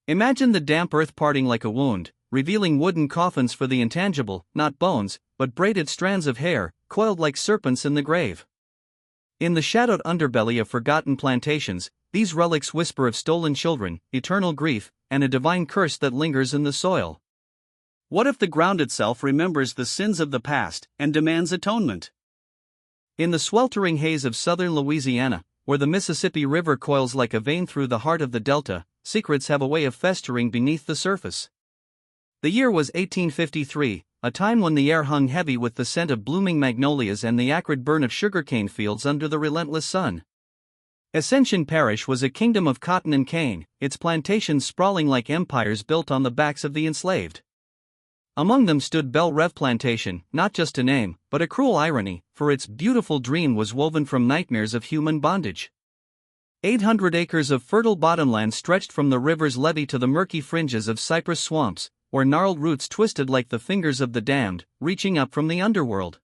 Imagine the damp earth parting like a wound, revealing wooden coffins for the intangible, not bones, but braided strands of hair, coiled like serpents in the grave. In the shadowed underbelly of forgotten plantations, these relics whisper of stolen children, eternal grief, and a divine curse that lingers in the soil. What if the ground itself remembers the sins of the past and demands atonement? In the sweltering haze of southern Louisiana, where the Mississippi River coils like a vein through the heart of the delta, secrets have a way of festering beneath the surface. The year was 1853, a time when the air hung heavy with the scent of blooming magnolias and the acrid burn of sugarcane fields under the relentless sun. Ascension Parish was a kingdom of cotton and cane, its plantations sprawling like empires built on the backs of the enslaved. Among them stood Belle Reve Plantation, not just a name, but a cruel irony, for its beautiful dream was woven from nightmares of human bondage. 800 acres of fertile bottomland stretched from the river's levee to the murky fringes of cypress swamps, where gnarled roots twisted like the fingers of the damned, reaching up from the underworld.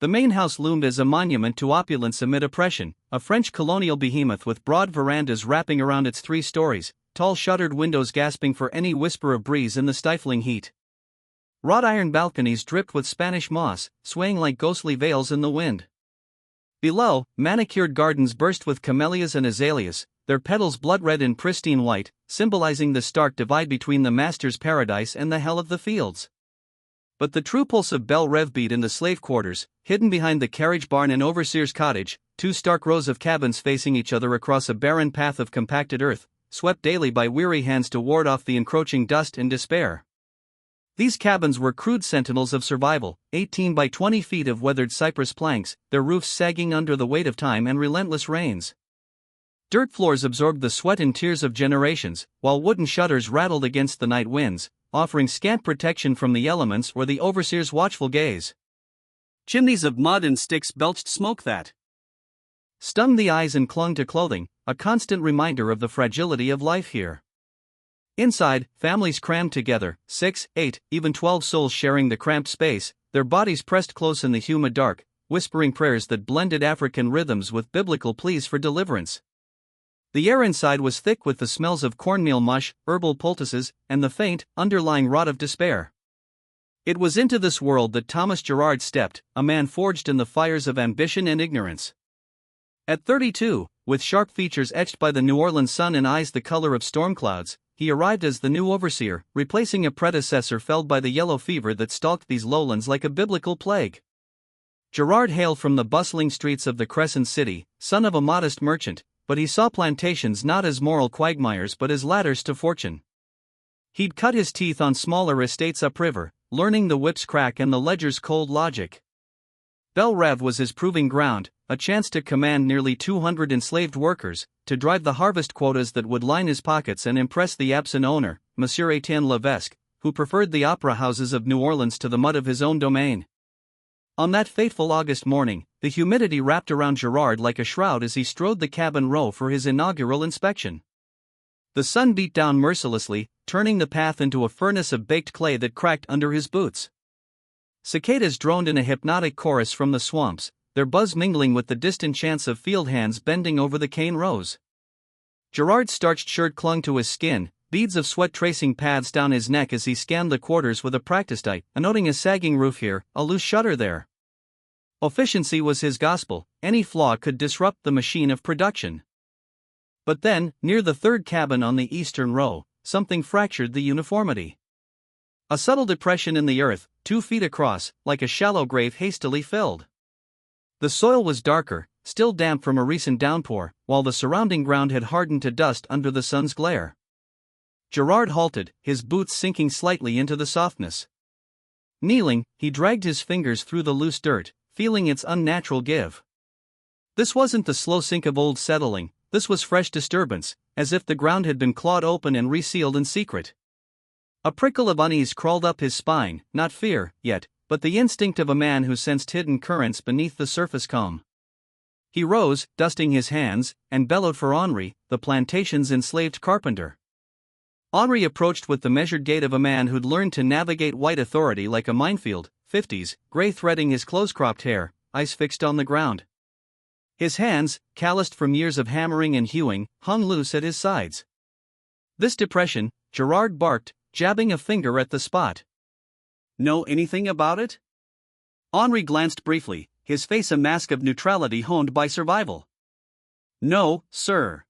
The main house loomed as a monument to opulence amid oppression, a French colonial behemoth with broad verandas wrapping around its 3 stories, tall shuttered windows gasping for any whisper of breeze in the stifling heat. Wrought iron balconies dripped with Spanish moss, swaying like ghostly veils in the wind. Below, manicured gardens burst with camellias and azaleas, their petals blood-red and pristine white, symbolizing the stark divide between the master's paradise and the hell of the fields. But the true pulse of Belle Reve beat in the slave quarters, hidden behind the carriage barn and overseer's cottage, 2 stark rows of cabins facing each other across a barren path of compacted earth, swept daily by weary hands to ward off the encroaching dust and despair. These cabins were crude sentinels of survival, 18 by 20 feet of weathered cypress planks, their roofs sagging under the weight of time and relentless rains. Dirt floors absorbed the sweat and tears of generations, while wooden shutters rattled against the night winds, offering scant protection from the elements or the overseer's watchful gaze. Chimneys of mud and sticks belched smoke that stung the eyes and clung to clothing, a constant reminder of the fragility of life here. Inside, families crammed together, 6, 8, even 12 souls sharing the cramped space, their bodies pressed close in the humid dark, whispering prayers that blended African rhythms with biblical pleas for deliverance. The air inside was thick with the smells of cornmeal mush, herbal poultices, and the faint, underlying rot of despair. It was into this world that Thomas Girard stepped, a man forged in the fires of ambition and ignorance. At 32, with sharp features etched by the New Orleans sun and eyes the color of storm clouds, he arrived as the new overseer, replacing a predecessor felled by the yellow fever that stalked these lowlands like a biblical plague. Girard hailed from the bustling streets of the Crescent City, son of a modest merchant, but he saw plantations not as moral quagmires but as ladders to fortune. He'd cut his teeth on smaller estates upriver, learning the whip's crack and the ledger's cold logic. Belle Reve was his proving ground, a chance to command nearly 200 enslaved workers, to drive the harvest quotas that would line his pockets and impress the absent owner, Monsieur Etienne Levesque, who preferred the opera houses of New Orleans to the mud of his own domain. On that fateful August morning, the humidity wrapped around Girard like a shroud as he strode the cabin row for his inaugural inspection. The sun beat down mercilessly, turning the path into a furnace of baked clay that cracked under his boots. Cicadas droned in a hypnotic chorus from the swamps, their buzz mingling with the distant chants of field hands bending over the cane rows. Girard's starched shirt clung to his skin, beads of sweat tracing paths down his neck as he scanned the quarters with a practiced eye, noting a sagging roof here, a loose shutter there. Efficiency was his gospel, any flaw could disrupt the machine of production. But then, near the third cabin on the eastern row, something fractured the uniformity. A subtle depression in the earth, 2 feet across, like a shallow grave hastily filled. The soil was darker, still damp from a recent downpour, while the surrounding ground had hardened to dust under the sun's glare. Girard halted, his boots sinking slightly into the softness. Kneeling, he dragged his fingers through the loose dirt, feeling its unnatural give. This wasn't the slow sink of old settling, this was fresh disturbance, as if the ground had been clawed open and resealed in secret. A prickle of unease crawled up his spine, not fear, yet, but the instinct of a man who sensed hidden currents beneath the surface calm. He rose, dusting his hands, and bellowed for Henri, the plantation's enslaved carpenter. Henri approached with the measured gait of a man who'd learned to navigate white authority like a minefield, 50s, gray threading his close-cropped hair, eyes fixed on the ground. His hands, calloused from years of hammering and hewing, hung loose at his sides. This depression, Gerard barked, jabbing a finger at the spot. Know anything about it? Henri glanced briefly, his face a mask of neutrality honed by survival. No, sir.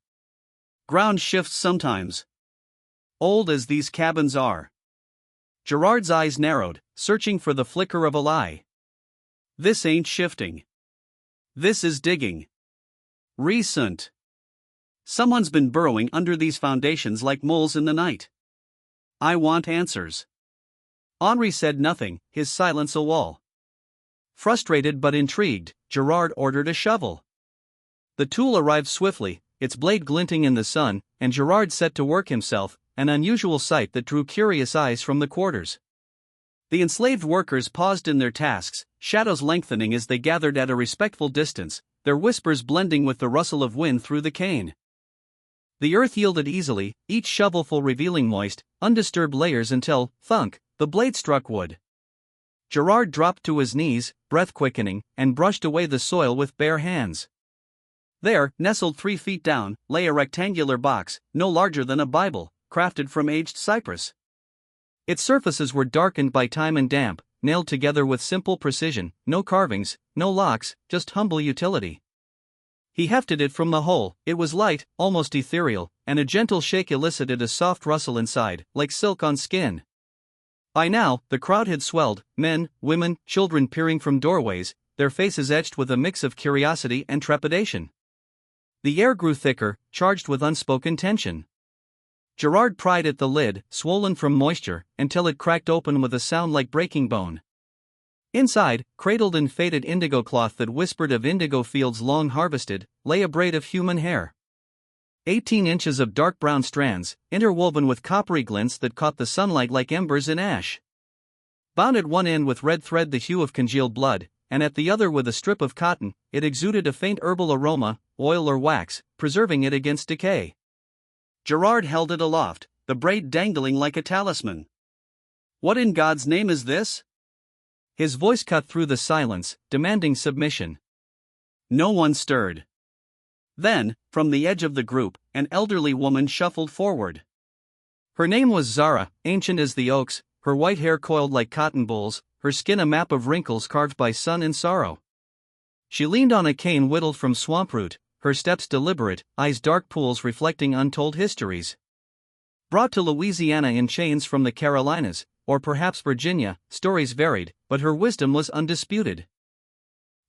Ground shifts sometimes. Old as these cabins are. Gerard's eyes narrowed, searching for the flicker of a lie. This ain't shifting. This is digging. Recent. Someone's been burrowing under these foundations like moles in the night. I want answers. Henri said nothing, his silence a wall. Frustrated but intrigued, Gerard ordered a shovel. The tool arrived swiftly, its blade glinting in the sun, and Gerard set to work himself, an unusual sight that drew curious eyes from the quarters. The enslaved workers paused in their tasks, shadows lengthening as they gathered at a respectful distance, their whispers blending with the rustle of wind through the cane. The earth yielded easily, each shovelful revealing moist, undisturbed layers until, thunk, the blade struck wood. Gerard dropped to his knees, breath quickening, and brushed away the soil with bare hands. There, nestled 3 feet down, lay a rectangular box, no larger than a Bible, crafted from aged cypress. Its surfaces were darkened by time and damp, nailed together with simple precision, no carvings, no locks, just humble utility. He hefted it from the hole. It was light, almost ethereal, and a gentle shake elicited a soft rustle inside, like silk on skin. By now, the crowd had swelled, men, women, children peering from doorways, their faces etched with a mix of curiosity and trepidation. The air grew thicker, charged with unspoken tension. Gerard pried at the lid, swollen from moisture, until it cracked open with a sound like breaking bone. Inside, cradled in faded indigo cloth that whispered of indigo fields long harvested, lay a braid of human hair. 18 inches of dark brown strands, interwoven with coppery glints that caught the sunlight like embers in ash. Bound at one end with red thread the hue of congealed blood, and at the other with a strip of cotton, it exuded a faint herbal aroma, oil or wax, preserving it against decay. Gerard held it aloft, the braid dangling like a talisman. What in God's name is this? His voice cut through the silence, demanding submission. No one stirred. Then, from the edge of the group, an elderly woman shuffled forward. Her name was Zara, ancient as the oaks, her white hair coiled like cotton bolls, her skin a map of wrinkles carved by sun and sorrow. She leaned on a cane whittled from swamp root, her steps deliberate, eyes dark pools reflecting untold histories. Brought to Louisiana in chains from the Carolinas, or perhaps Virginia, stories varied, but her wisdom was undisputed.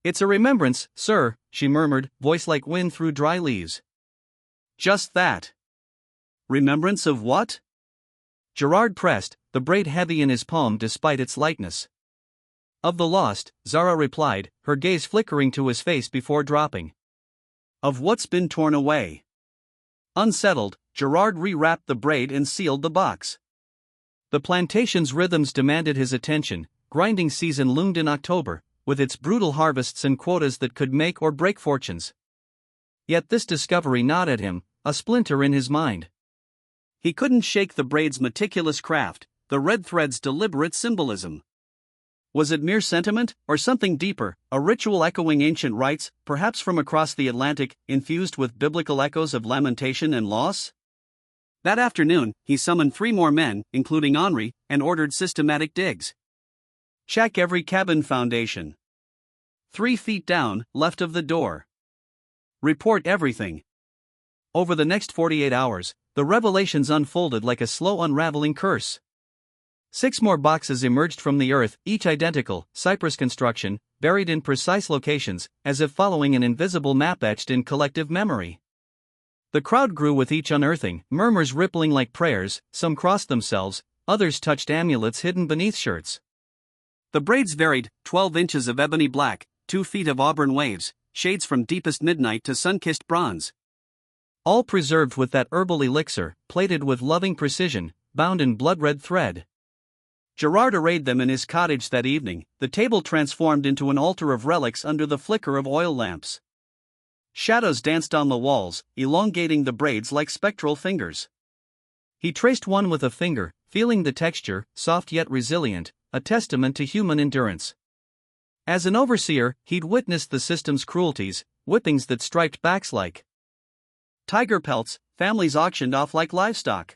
It's a remembrance, sir, she murmured, voice like wind through dry leaves. Just that. Remembrance of what? Gerard pressed, the braid heavy in his palm despite its lightness. Of the lost, Zara replied, her gaze flickering to his face before dropping. Of what's been torn away. Unsettled, Gerard rewrapped the braid and sealed the box. The plantation's rhythms demanded his attention. Grinding season loomed in October, with its brutal harvests and quotas that could make or break fortunes. Yet this discovery gnawed at him, a splinter in his mind. He couldn't shake the braid's meticulous craft, the red thread's deliberate symbolism. Was it mere sentiment, or something deeper, a ritual echoing ancient rites, perhaps from across the Atlantic, infused with biblical echoes of lamentation and loss? That afternoon, he summoned 3 more men, including Henri, and ordered systematic digs. Check every cabin foundation. 3 feet down, left of the door. Report everything. Over the next 48 hours, the revelations unfolded like a slow unraveling curse. 6 more boxes emerged from the earth, each identical, cypress construction, buried in precise locations, as if following an invisible map etched in collective memory. The crowd grew with each unearthing, murmurs rippling like prayers, some crossed themselves, others touched amulets hidden beneath shirts. The braids varied, 12 inches of ebony black, 2 feet of auburn waves, shades from deepest midnight to sun-kissed bronze. All preserved with that herbal elixir, plated with loving precision, bound in blood-red thread. Gerard arrayed them in his cottage that evening, the table transformed into an altar of relics under the flicker of oil lamps. Shadows danced on the walls, elongating the braids like spectral fingers. He traced one with a finger, feeling the texture, soft yet resilient, a testament to human endurance. As an overseer, he'd witnessed the system's cruelties, whippings that striped backs like tiger pelts, families auctioned off like livestock.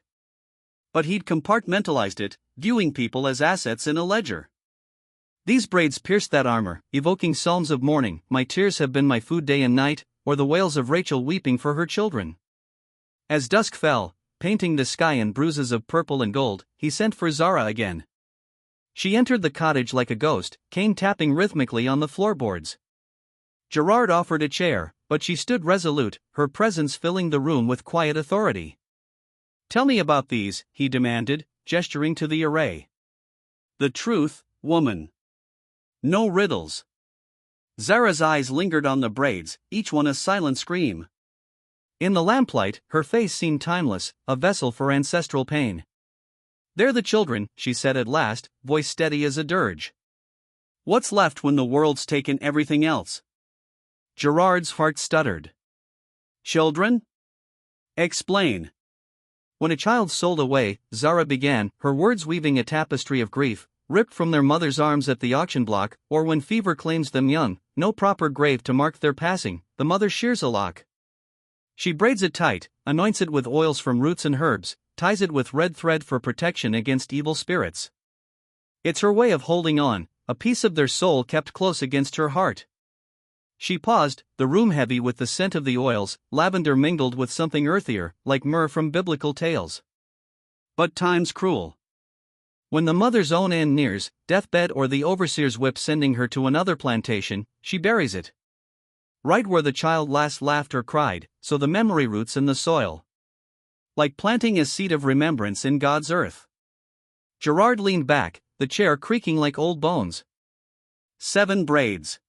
But he'd compartmentalized it, viewing people as assets in a ledger. These braids pierced that armor, evoking psalms of mourning, "My tears have been my food day and night," or the wails of Rachel weeping for her children. As dusk fell, painting the sky in bruises of purple and gold, he sent for Zara again. She entered the cottage like a ghost, cane tapping rhythmically on the floorboards. Gerard offered a chair, but she stood resolute, her presence filling the room with quiet authority. "Tell me about these," he demanded, gesturing to the array. "The truth, woman. No riddles." Zara's eyes lingered on the braids, each one a silent scream. In the lamplight, her face seemed timeless, a vessel for ancestral pain. "They're the children," she said at last, voice steady as a dirge. "What's left when the world's taken everything else?" Gerard's heart stuttered. "Children? Explain." "When a child's sold away," Zara began, her words weaving a tapestry of grief, "ripped from their mother's arms at the auction block, or when fever claims them young, no proper grave to mark their passing, the mother shears a lock. She braids it tight, anoints it with oils from roots and herbs, ties it with red thread for protection against evil spirits. It's her way of holding on, a piece of their soul kept close against her heart." She paused, the room heavy with the scent of the oils, lavender mingled with something earthier, like myrrh from biblical tales. "But time's cruel. When the mother's own end nears, deathbed or the overseer's whip sending her to another plantation, she buries it right where the child last laughed or cried, so the memory roots in the soil. Like planting a seed of remembrance in God's earth." Gerard leaned back, the chair creaking like old bones. 7 braids.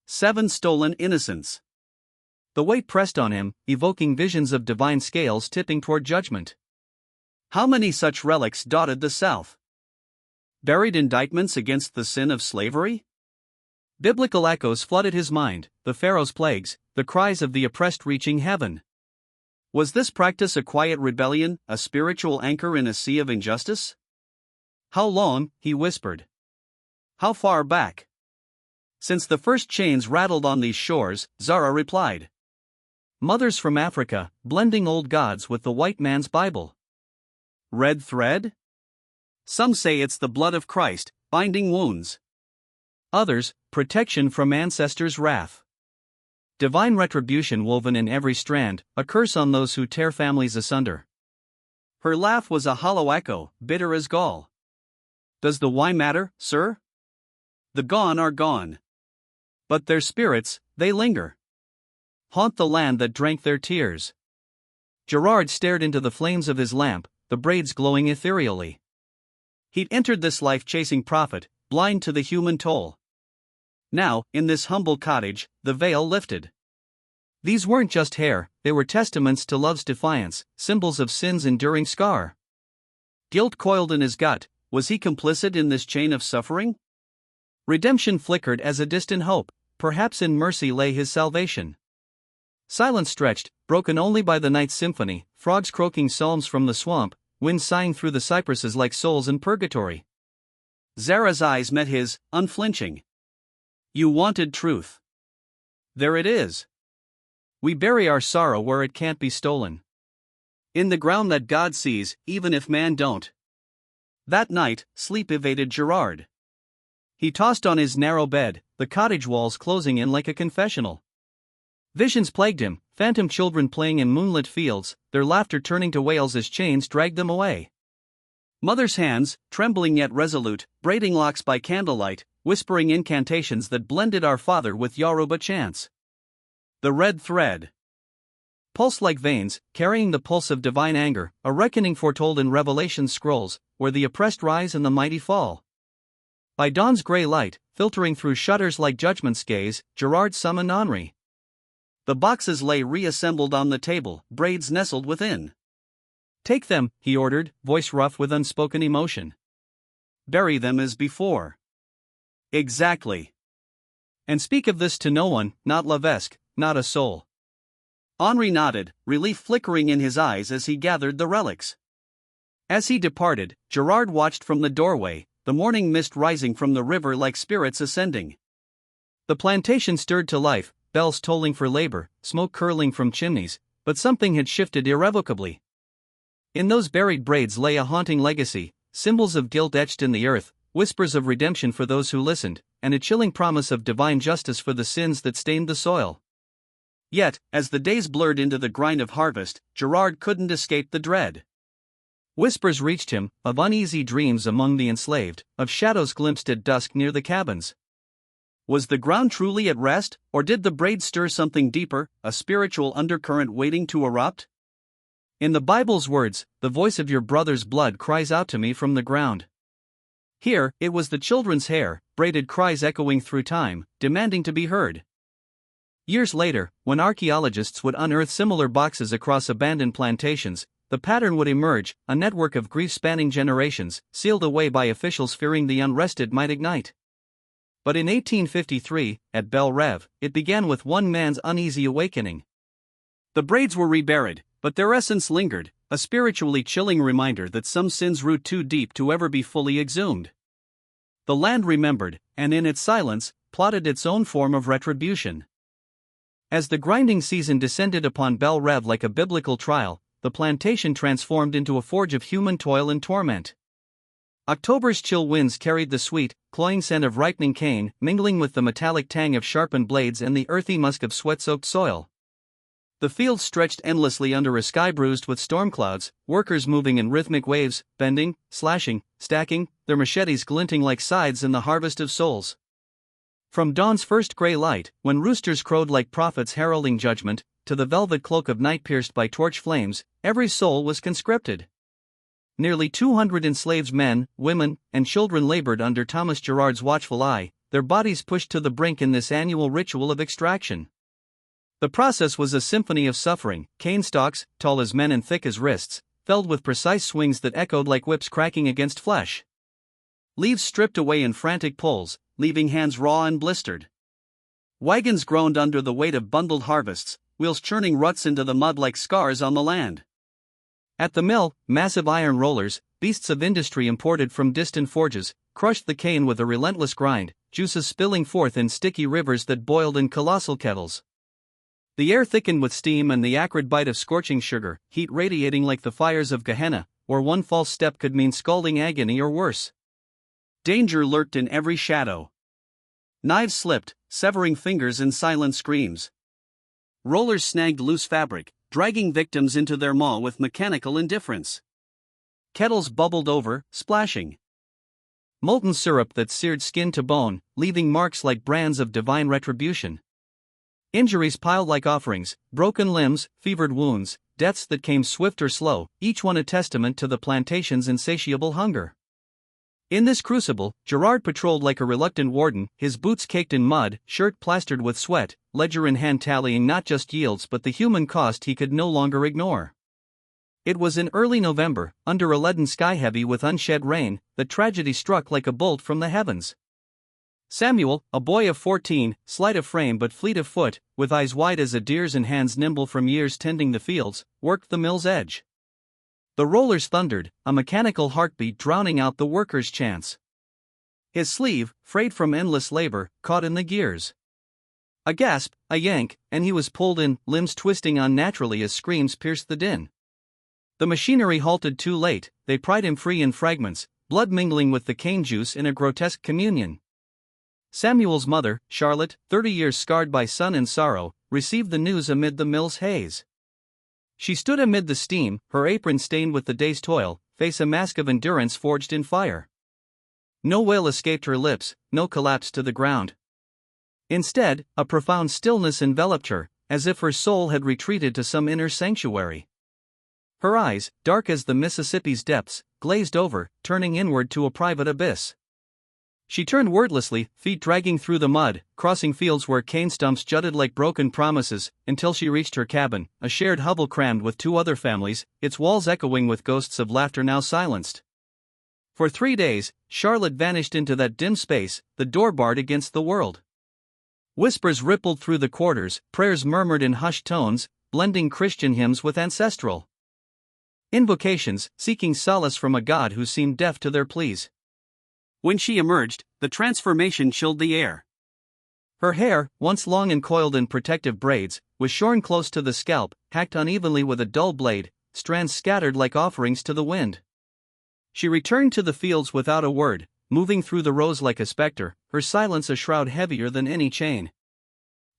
7 stolen innocents. The weight pressed on him, evoking visions of divine scales tipping toward judgment. How many such relics dotted the South? Buried indictments against the sin of slavery? Biblical echoes flooded his mind, the Pharaoh's plagues, the cries of the oppressed reaching heaven. Was this practice a quiet rebellion, a spiritual anchor in a sea of injustice? "How long?" he whispered. "How far back?" "Since the first chains rattled on these shores," Zara replied. "Mothers from Africa, blending old gods with the white man's Bible." "Red thread?" "Some say it's the blood of Christ, binding wounds. Others, protection from ancestors' wrath. Divine retribution woven in every strand, a curse on those who tear families asunder." Her laugh was a hollow echo, bitter as gall. "Does the why matter, sir? The gone are gone. But their spirits, they linger. Haunt the land that drank their tears." Gerard stared into the flames of his lamp, the braids glowing ethereally. He'd entered this life chasing profit, blind to the human toll. Now, in this humble cottage, the veil lifted. These weren't just hair, they were testaments to love's defiance, symbols of sin's enduring scar. Guilt coiled in his gut, was he complicit in this chain of suffering? Redemption flickered as a distant hope, perhaps in mercy lay his salvation. Silence stretched, broken only by the night's symphony, frogs croaking psalms from the swamp, wind sighing through the cypresses like souls in purgatory. Zara's eyes met his, unflinching. "You wanted truth. There it is. We bury our sorrow where it can't be stolen. In the ground that God sees, even if man don't." That night, sleep evaded Gerard. He tossed on his narrow bed, the cottage walls closing in like a confessional. Visions plagued him, phantom children playing in moonlit fields, their laughter turning to wails as chains dragged them away. Mother's hands, trembling yet resolute, braiding locks by candlelight, whispering incantations that blended Our Father with Yoruba chants. The red thread. Pulse like veins, carrying the pulse of divine anger, a reckoning foretold in Revelation's scrolls, where the oppressed rise and the mighty fall. By dawn's gray light, filtering through shutters like judgment's gaze, Gerard summoned Henri. The boxes lay reassembled on the table, braids nestled within. "Take them," he ordered, voice rough with unspoken emotion. "Bury them as before." "Exactly. And speak of this to no one, not Levesque, not a soul." Henri nodded, relief flickering in his eyes as he gathered the relics. As he departed, Gerard watched from the doorway, the morning mist rising from the river like spirits ascending. The plantation stirred to life, bells tolling for labor, smoke curling from chimneys, but something had shifted irrevocably. In those buried braids lay a haunting legacy, symbols of guilt etched in the earth, whispers of redemption for those who listened, and a chilling promise of divine justice for the sins that stained the soil. Yet, as the days blurred into the grind of harvest, Gerard couldn't escape the dread. Whispers reached him, of uneasy dreams among the enslaved, of shadows glimpsed at dusk near the cabins. Was the ground truly at rest, or did the braid stir something deeper, a spiritual undercurrent waiting to erupt? In the Bible's words, "The voice of your brother's blood cries out to me from the ground." Here, it was the children's hair, braided cries echoing through time, demanding to be heard. Years later, when archaeologists would unearth similar boxes across abandoned plantations, the pattern would emerge, a network of grief spanning generations, sealed away by officials fearing the unrest it might ignite. But in 1853, at Belle Reve, it began with one man's uneasy awakening. The braids were reburied, but their essence lingered, a spiritually chilling reminder that some sins root too deep to ever be fully exhumed. The land remembered, and in its silence, plotted its own form of retribution. As the grinding season descended upon Belle Reve like a biblical trial, the plantation transformed into a forge of human toil and torment. October's chill winds carried the sweet, cloying scent of ripening cane, mingling with the metallic tang of sharpened blades and the earthy musk of sweat-soaked soil. The fields stretched endlessly under a sky bruised with storm clouds, workers moving in rhythmic waves, bending, slashing, stacking, their machetes glinting like scythes in the harvest of souls. From dawn's first gray light, when roosters crowed like prophets heralding judgment, to the velvet cloak of night pierced by torch flames, every soul was conscripted. Nearly 200 enslaved men, women, and children labored under Thomas Gerard's watchful eye, their bodies pushed to the brink in this annual ritual of extraction. The process was a symphony of suffering, cane stalks, tall as men and thick as wrists, felled with precise swings that echoed like whips cracking against flesh. Leaves stripped away in frantic pulls, leaving hands raw and blistered. Wagons groaned under the weight of bundled harvests, wheels churning ruts into the mud like scars on the land. At the mill, massive iron rollers, beasts of industry imported from distant forges, crushed the cane with a relentless grind, juices spilling forth in sticky rivers that boiled in colossal kettles. The air thickened with steam and the acrid bite of scorching sugar, heat radiating like the fires of Gehenna, where one false step could mean scalding agony or worse. Danger lurked in every shadow. Knives slipped, severing fingers in silent screams. Rollers snagged loose fabric, dragging victims into their maw with mechanical indifference. Kettles bubbled over, splashing molten syrup that seared skin to bone, leaving marks like brands of divine retribution. Injuries piled like offerings, broken limbs, fevered wounds, deaths that came swift or slow, each one a testament to the plantation's insatiable hunger. In this crucible, Gerard patrolled like a reluctant warden, his boots caked in mud, shirt plastered with sweat, ledger in hand tallying not just yields but the human cost he could no longer ignore. It was in early November, under a leaden sky heavy with unshed rain, that tragedy struck like a bolt from the heavens. Samuel, a boy of 14, slight of frame but fleet of foot, with eyes wide as a deer's and hands nimble from years tending the fields, worked the mill's edge. The rollers thundered, a mechanical heartbeat drowning out the worker's chants. His sleeve, frayed from endless labor, caught in the gears. A gasp, a yank, and he was pulled in, limbs twisting unnaturally as screams pierced the din. The machinery halted too late, they pried him free in fragments, blood mingling with the cane juice in a grotesque communion. Samuel's mother, Charlotte, 30 years scarred by sun and sorrow, received the news amid the mill's haze. She stood amid the steam, her apron stained with the day's toil, face a mask of endurance forged in fire. No wail escaped her lips, no collapse to the ground. Instead, a profound stillness enveloped her, as if her soul had retreated to some inner sanctuary. Her eyes, dark as the Mississippi's depths, glazed over, turning inward to a private abyss. She turned wordlessly, feet dragging through the mud, crossing fields where cane stumps jutted like broken promises, until she reached her cabin, a shared hovel crammed with 2 other families, its walls echoing with ghosts of laughter now silenced. For 3 days, Charlotte vanished into that dim space, the door barred against the world. Whispers rippled through the quarters, prayers murmured in hushed tones, blending Christian hymns with ancestral invocations, seeking solace from a God who seemed deaf to their pleas. When she emerged, the transformation chilled the air. Her hair, once long and coiled in protective braids, was shorn close to the scalp, hacked unevenly with a dull blade, strands scattered like offerings to the wind. She returned to the fields without a word, moving through the rows like a specter, her silence a shroud heavier than any chain.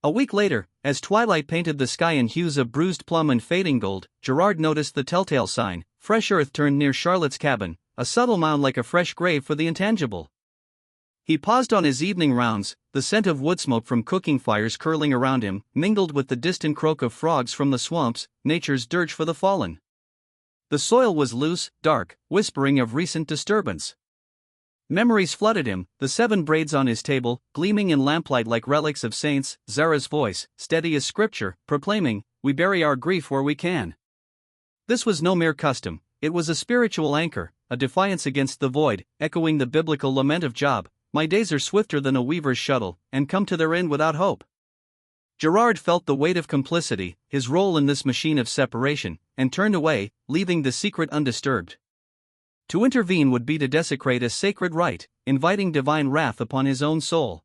A week later, as twilight painted the sky in hues of bruised plum and fading gold, Gerard noticed the telltale sign: fresh earth turned near Charlotte's cabin, a subtle mound like a fresh grave for the intangible. He paused on his evening rounds, the scent of wood smoke from cooking fires curling around him, mingled with the distant croak of frogs from the swamps, nature's dirge for the fallen. The soil was loose, dark, whispering of recent disturbance. Memories flooded him, the 7 braids on his table, gleaming in lamplight like relics of saints, Zara's voice, steady as scripture, proclaiming, "We bury our grief where we can." This was no mere custom, it was a spiritual anchor, a defiance against the void, echoing the biblical lament of Job: "My days are swifter than a weaver's shuttle, and come to their end without hope." Gerard felt the weight of complicity, his role in this machine of separation, and turned away, leaving the secret undisturbed. To intervene would be to desecrate a sacred rite, inviting divine wrath upon his own soul.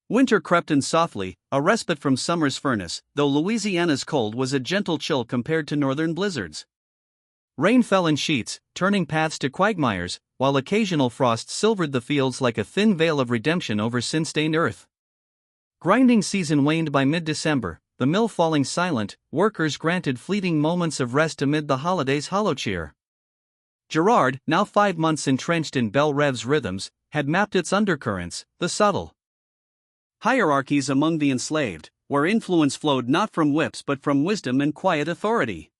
Winter crept in softly, a respite from summer's furnace, though Louisiana's cold was a gentle chill compared to northern blizzards. Rain fell in sheets, turning paths to quagmires, while occasional frosts silvered the fields like a thin veil of redemption over sin-stained earth. Grinding season waned by mid-December, the mill falling silent, workers granted fleeting moments of rest amid the holiday's hollow cheer. Gerard, now 5 months entrenched in Belle Rêve's rhythms, had mapped its undercurrents, the subtle hierarchies among the enslaved, where influence flowed not from whips but from wisdom and quiet authority.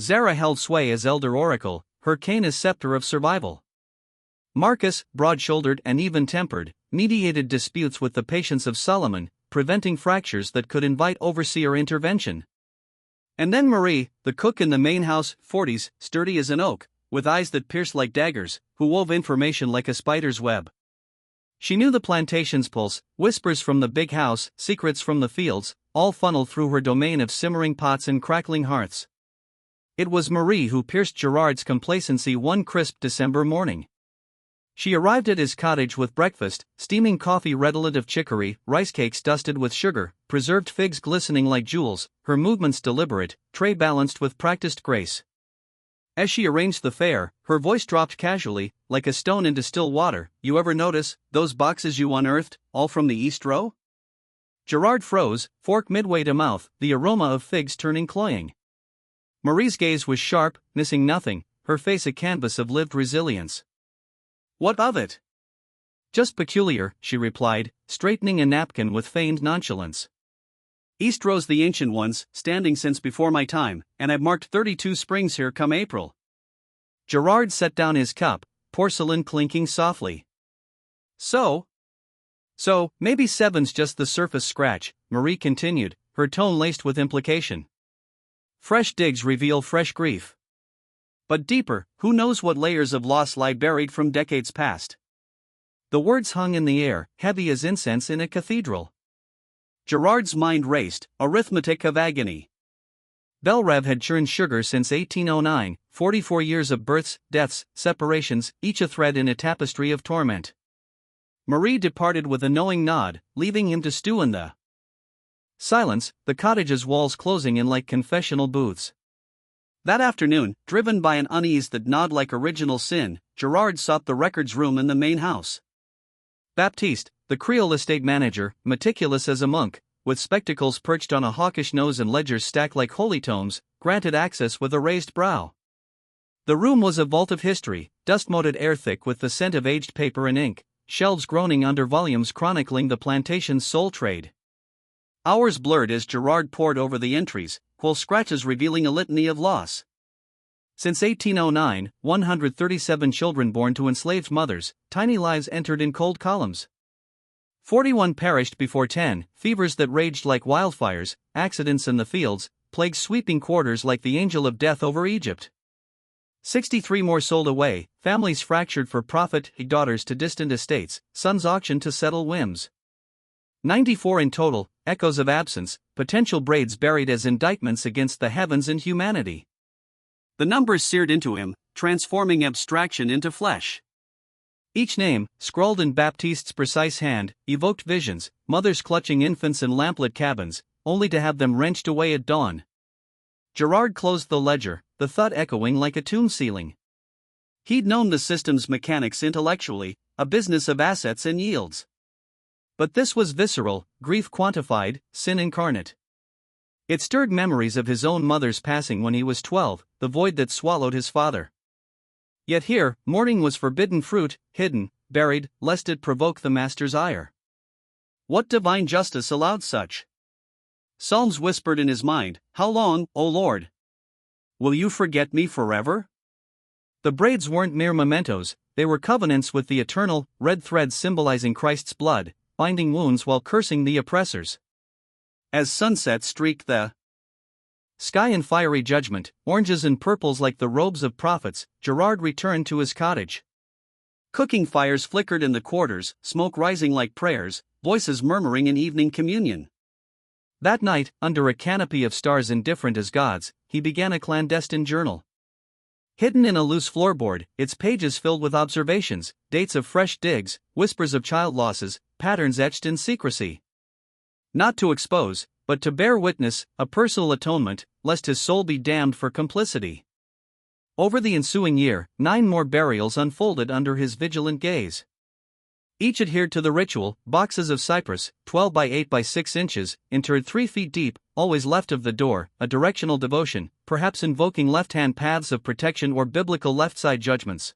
Zara held sway as elder oracle, her cane as scepter of survival. Marcus, broad-shouldered and even-tempered, mediated disputes with the patience of Solomon, preventing fractures that could invite overseer intervention. And then Marie, the cook in the main house, 40s, sturdy as an oak, with eyes that pierced like daggers, who wove information like a spider's web. She knew the plantation's pulse, whispers from the big house, secrets from the fields, all funneled through her domain of simmering pots and crackling hearths. It was Marie who pierced Gerard's complacency one crisp December morning. She arrived at his cottage with breakfast, steaming coffee redolent of chicory, rice cakes dusted with sugar, preserved figs glistening like jewels, her movements deliberate, tray balanced with practiced grace. As she arranged the fare, her voice dropped casually, like a stone into still water. "You ever notice those boxes you unearthed, all from the East Row?" Gerard froze, fork midway to mouth, the aroma of figs turning cloying. Marie's gaze was sharp, missing nothing, her face a canvas of lived resilience. "What of it?" "Just peculiar," she replied, straightening a napkin with feigned nonchalance. "East Row's the ancient ones, standing since before my time, and I've marked 32 springs here come April." Gerard set down his cup, porcelain clinking softly. So, maybe 7's just the surface scratch," Marie continued, her tone laced with implication. "Fresh digs reveal fresh grief. But deeper, who knows what layers of loss lie buried from decades past?" The words hung in the air, heavy as incense in a cathedral. Gerard's mind raced, arithmetic of agony. Belle Rêve had churned sugar since 1809, 44 years of births, deaths, separations, each a thread in a tapestry of torment. Marie departed with a knowing nod, leaving him to stew in the silence, the cottage's walls closing in like confessional booths. That afternoon, driven by an unease that gnawed like original sin, Gerard sought the records room in the main house. Baptiste, the Creole estate manager, meticulous as a monk, with spectacles perched on a hawkish nose and ledgers stacked like holy tomes, granted access with a raised brow. The room was a vault of history, dust-moted air thick with the scent of aged paper and ink, shelves groaning under volumes chronicling the plantation's sole trade. Hours blurred as Gerard pored over the entries, quill scratches revealing a litany of loss. Since 1809, 137 children born to enslaved mothers, tiny lives entered in cold columns. 41 perished before 10, fevers that raged like wildfires, accidents in the fields, plagues sweeping quarters like the angel of death over Egypt. 63 more sold away, families fractured for profit, daughters to distant estates, sons auctioned to settle whims. 94 in total, echoes of absence, potential braids buried as indictments against the heavens and humanity. The numbers seared into him, transforming abstraction into flesh. Each name, scrawled in Baptiste's precise hand, evoked visions, mothers clutching infants in lamplit cabins, only to have them wrenched away at dawn. Gerard closed the ledger, the thud echoing like a tomb ceiling. He'd known the system's mechanics intellectually, a business of assets and yields. But this was visceral, grief quantified, sin incarnate. It stirred memories of his own mother's passing when he was 12, the void that swallowed his father. Yet here, mourning was forbidden fruit, hidden, buried, lest it provoke the master's ire. What divine justice allowed such? Psalms whispered in his mind, "How long, O Lord? Will you forget me forever?" The braids weren't mere mementos, they were covenants with the eternal, red threads symbolizing Christ's blood, binding wounds while cursing the oppressors. As sunset streaked the sky in fiery judgment, oranges and purples like the robes of prophets, Gerard returned to his cottage. Cooking fires flickered in the quarters, smoke rising like prayers, voices murmuring in evening communion. That night, under a canopy of stars indifferent as gods, he began a clandestine journal. Hidden in a loose floorboard, its pages filled with observations, dates of fresh digs, whispers of child losses, patterns etched in secrecy. Not to expose, but to bear witness, a personal atonement, lest his soul be damned for complicity. Over the ensuing year, 9 more burials unfolded under his vigilant gaze. Each adhered to the ritual: boxes of cypress, 12 by 8 by 6 inches, interred 3 feet deep, always left of the door, a directional devotion, perhaps invoking left-hand paths of protection or biblical left-side judgments.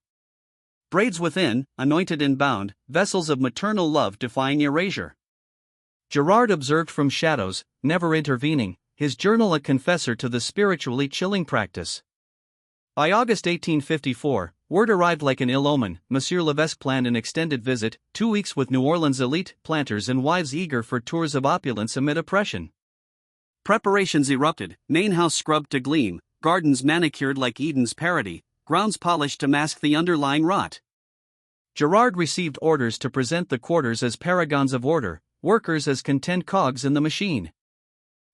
Braids within, anointed and bound, vessels of maternal love defying erasure. Gerard observed from shadows, never intervening, his journal a confessor to the spiritually chilling practice. By August 1854, word arrived like an ill omen. Monsieur Levesque planned an extended visit, 2 weeks with New Orleans elite, planters and wives eager for tours of opulence amid oppression. Preparations erupted, main house scrubbed to gleam, gardens manicured like Eden's parody, grounds polished to mask the underlying rot. Gerard received orders to present the quarters as paragons of order, workers as content cogs in the machine.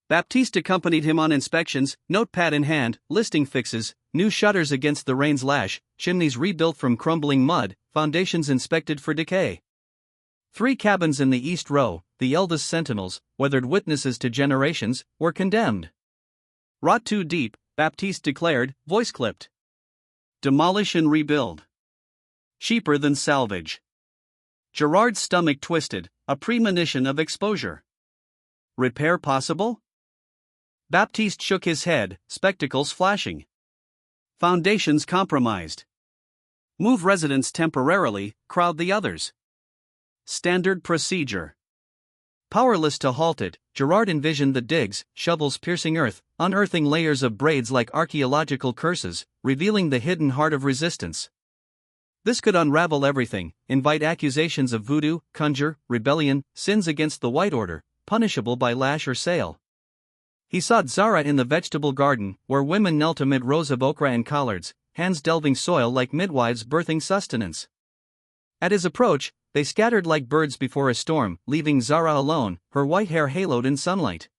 Baptiste accompanied him on inspections, notepad in hand, listing fixes, new shutters against the rain's lash, chimneys rebuilt from crumbling mud, foundations inspected for decay. 3 cabins in the East Row, the eldest sentinels, weathered witnesses to generations, were condemned. Rot too deep, Baptiste declared, voice clipped. Demolish and rebuild. Cheaper than salvage. Gerard's stomach twisted, a premonition of exposure. Repair possible? Baptiste shook his head, spectacles flashing. Foundations compromised. Move residents temporarily, crowd the others. Standard procedure. Powerless to halt it, Gerard envisioned the digs, shovels piercing earth, unearthing layers of braids like archaeological curses, revealing the hidden heart of resistance. This could unravel everything, invite accusations of voodoo, conjure, rebellion, sins against the white order, punishable by lash or sale. He sought Zara in the vegetable garden, where women knelt amid rows of okra and collards, hands delving soil like midwives birthing sustenance. At his approach, they scattered like birds before a storm, leaving Zara alone, her white hair haloed in sunlight.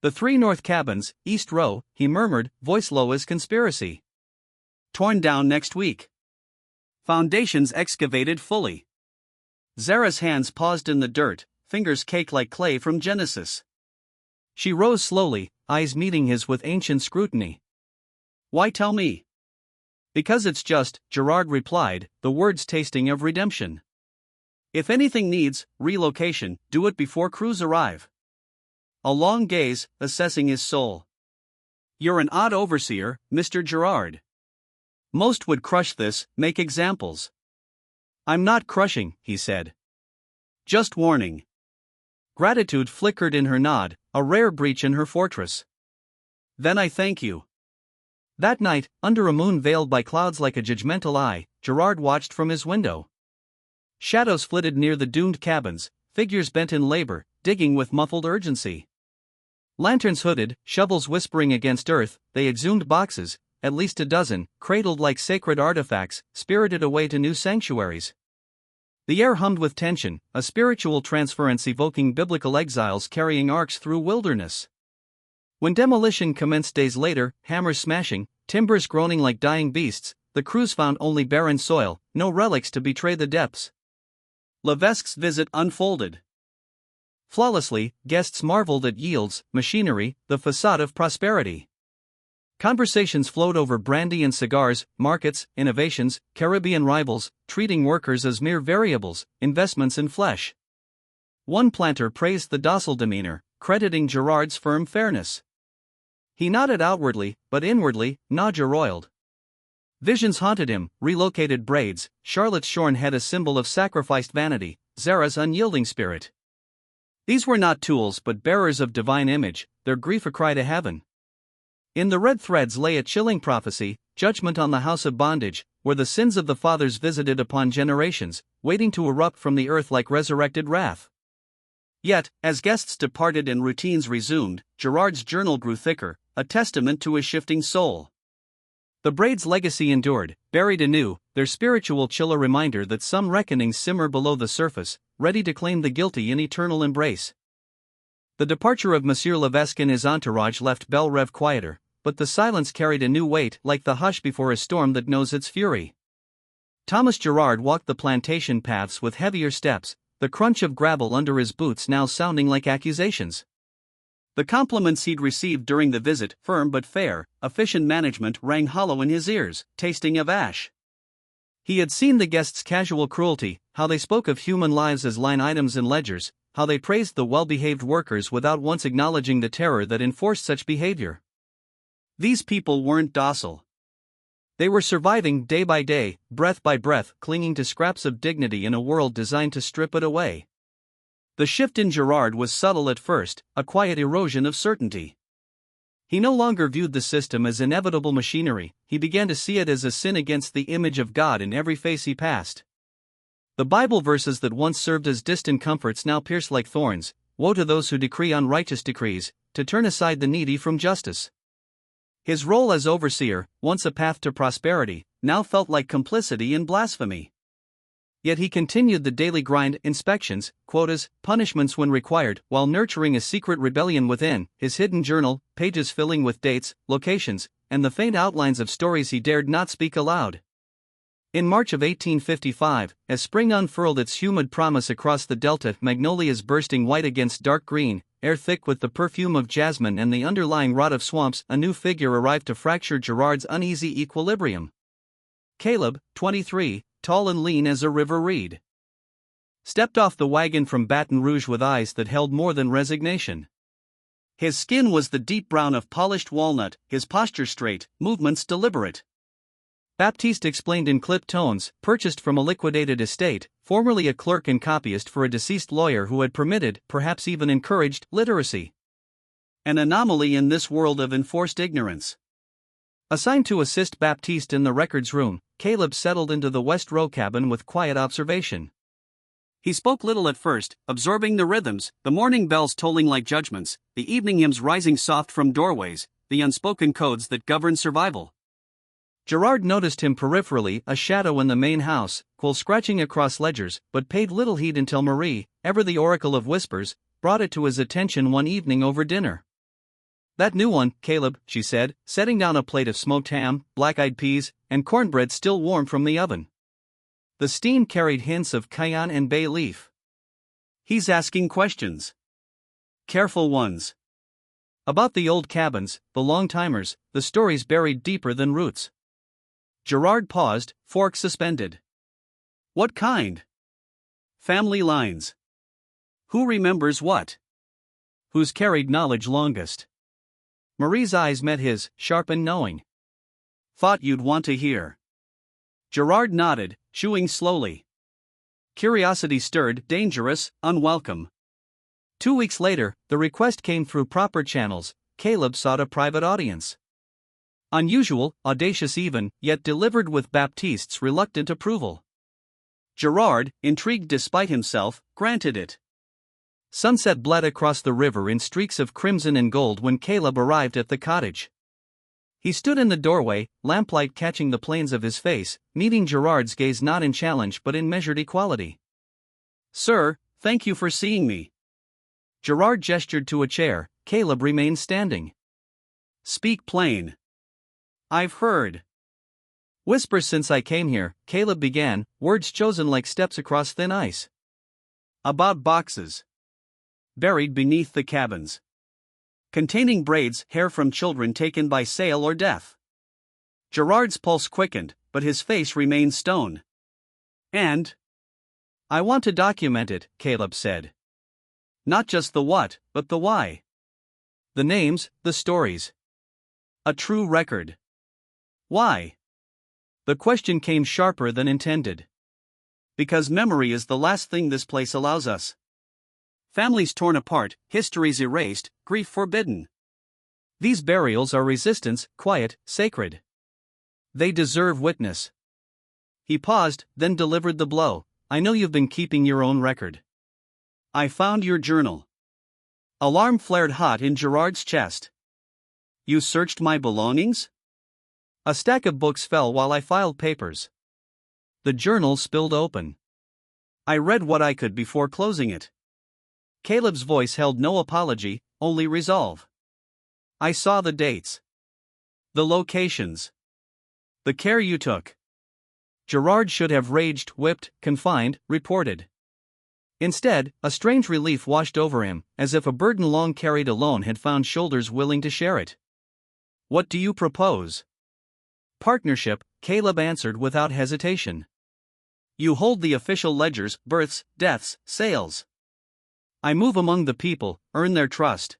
The 3 north cabins, East Row, he murmured, voice low as conspiracy. Torn down next week. Foundations excavated fully. Zara's hands paused in the dirt, fingers caked like clay from Genesis. She rose slowly, eyes meeting his with ancient scrutiny. Why tell me? Because it's just, Gerard replied, the words tasting of redemption. If anything needs relocation, do it before crews arrive. A long gaze, assessing his soul. You're an odd overseer, Mr. Gerard. Most would crush this, make examples. I'm not crushing, he said. Just warning. Gratitude flickered in her nod, a rare breach in her fortress. Then I thank you. That night, under a moon veiled by clouds like a judgmental eye, Gerard watched from his window. Shadows flitted near the doomed cabins, figures bent in labor, digging with muffled urgency. Lanterns hooded, shovels whispering against earth, they exhumed boxes, at least a dozen, cradled like sacred artifacts, spirited away to new sanctuaries. The air hummed with tension, a spiritual transference evoking biblical exiles carrying arks through wilderness. When demolition commenced days later, hammers smashing, timbers groaning like dying beasts, the crews found only barren soil, no relics to betray the depths. Levesque's visit unfolded. Flawlessly, guests marveled at yields, machinery, the facade of prosperity. Conversations flowed over brandy and cigars, markets, innovations, Caribbean rivals, treating workers as mere variables, investments in flesh. One planter praised the docile demeanor, crediting Gerard's firm fairness. He nodded outwardly, but inwardly, nausea roiled. Visions haunted him: relocated braids, Charlotte's shorn head a symbol of sacrificed vanity, Zara's unyielding spirit. These were not tools but bearers of divine image, their grief a cry to heaven. In the red threads lay a chilling prophecy, judgment on the house of bondage, where the sins of the fathers visited upon generations, waiting to erupt from the earth like resurrected wrath. Yet, as guests departed and routines resumed, Gerard's journal grew thicker, a testament to his shifting soul. The Braids' legacy endured, buried anew, their spiritual chill a reminder that some reckonings simmer below the surface, ready to claim the guilty in eternal embrace. The departure of Monsieur Levesque and his entourage left Belle Reve quieter, but the silence carried a new weight, like the hush before a storm that knows its fury. Thomas Gerard walked the plantation paths with heavier steps, the crunch of gravel under his boots now sounding like accusations. The compliments he'd received during the visit, firm but fair, efficient management, rang hollow in his ears, tasting of ash. He had seen the guests' casual cruelty, how they spoke of human lives as line items in ledgers, how they praised the well-behaved workers without once acknowledging the terror that enforced such behavior. These people weren't docile. They were surviving day by day, breath by breath, clinging to scraps of dignity in a world designed to strip it away. The shift in Gerard was subtle at first, a quiet erosion of certainty. He no longer viewed the system as inevitable machinery, he began to see it as a sin against the image of God in every face he passed. The Bible verses that once served as distant comforts now pierced like thorns: woe to those who decree unrighteous decrees, to turn aside the needy from justice. His role as overseer, once a path to prosperity, now felt like complicity in blasphemy. Yet he continued the daily grind: inspections, quotas, punishments when required, while nurturing a secret rebellion within, his hidden journal, pages filling with dates, locations, and the faint outlines of stories he dared not speak aloud. In March of 1855, as spring unfurled its humid promise across the delta, magnolias bursting white against dark green, air thick with the perfume of jasmine and the underlying rot of swamps, a new figure arrived to fracture Gerard's uneasy equilibrium. Caleb, 23, tall and lean as a river reed, stepped off the wagon from Baton Rouge with eyes that held more than resignation. His skin was the deep brown of polished walnut, his posture straight, movements deliberate. Baptiste explained in clipped tones, purchased from a liquidated estate, formerly a clerk and copyist for a deceased lawyer who had permitted, perhaps even encouraged, literacy. An anomaly in this world of enforced ignorance. Assigned to assist Baptiste in the records room, Caleb settled into the West Row cabin with quiet observation. He spoke little at first, absorbing the rhythms, the morning bells tolling like judgments, the evening hymns rising soft from doorways, the unspoken codes that govern survival. Gerard noticed him peripherally, a shadow in the main house, quill scratching across ledgers, but paid little heed until Marie, ever the oracle of whispers, brought it to his attention one evening over dinner. "That new one, Caleb," she said, setting down a plate of smoked ham, black-eyed peas, and cornbread still warm from the oven. The steam carried hints of cayenne and bay leaf. "He's asking questions. Careful ones. About the old cabins, the long-timers, the stories buried deeper than roots." Gerard paused, fork suspended. "What kind? Family lines. Who remembers what? Who's carried knowledge longest?" Marie's eyes met his, sharp and knowing. "Thought you'd want to hear." Gerard nodded, chewing slowly. Curiosity stirred, dangerous, unwelcome. 2 weeks later, the request came through proper channels. Caleb sought a private audience. Unusual, audacious even, yet delivered with Baptiste's reluctant approval. Gerard, intrigued despite himself, granted it. Sunset bled across the river in streaks of crimson and gold when Caleb arrived at the cottage. He stood in the doorway, lamplight catching the planes of his face, meeting Gerard's gaze not in challenge but in measured equality. "Sir, thank you for seeing me." Gerard gestured to a chair. Caleb remained standing. "Speak plain. I've heard whispers since I came here," Caleb began, words chosen like steps across thin ice. "About boxes buried beneath the cabins. containing braids, hair from children taken by sale or death. Gerard's pulse quickened, but his face remained stone. And I want to document it, Caleb said. Not just the what, but the why. The names, the stories. A true record. Why? The question came sharper than intended. Because memory is the last thing this place allows us. Families torn apart, histories erased, grief forbidden. These burials are resistance, quiet, sacred. They deserve witness. He paused, then delivered the blow. I know you've been keeping your own record. I found your journal. Alarm flared hot in Gerard's chest. You searched my belongings? A stack of books fell while I filed papers. The journal spilled open. I read what I could before closing it. Caleb's voice held no apology, only resolve. I saw the dates. The locations. The care you took. Gerard should have raged, whipped, confined, reported. Instead, a strange relief washed over him, as if a burden long carried alone had found shoulders willing to share it. What do you propose? Partnership, Caleb answered without hesitation. You hold the official ledgers, births, deaths, sales. I move among the people, earn their trust.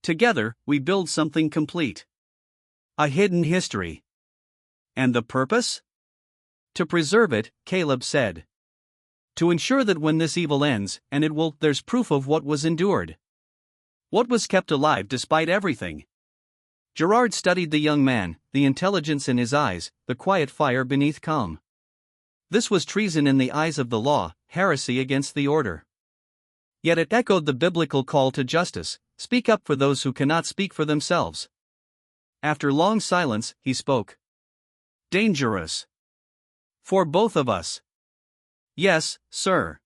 Together, we build something complete. A hidden history. And the purpose? To preserve it, Caleb said. To ensure that when this evil ends, and it will, there's proof of what was endured. What was kept alive despite everything? Gerard studied the young man, the intelligence in his eyes, the quiet fire beneath calm. This was treason in the eyes of the law, heresy against the order. Yet it echoed the biblical call to justice: speak up for those who cannot speak for themselves. After long silence, he spoke. Dangerous. For both of us. Yes, sir.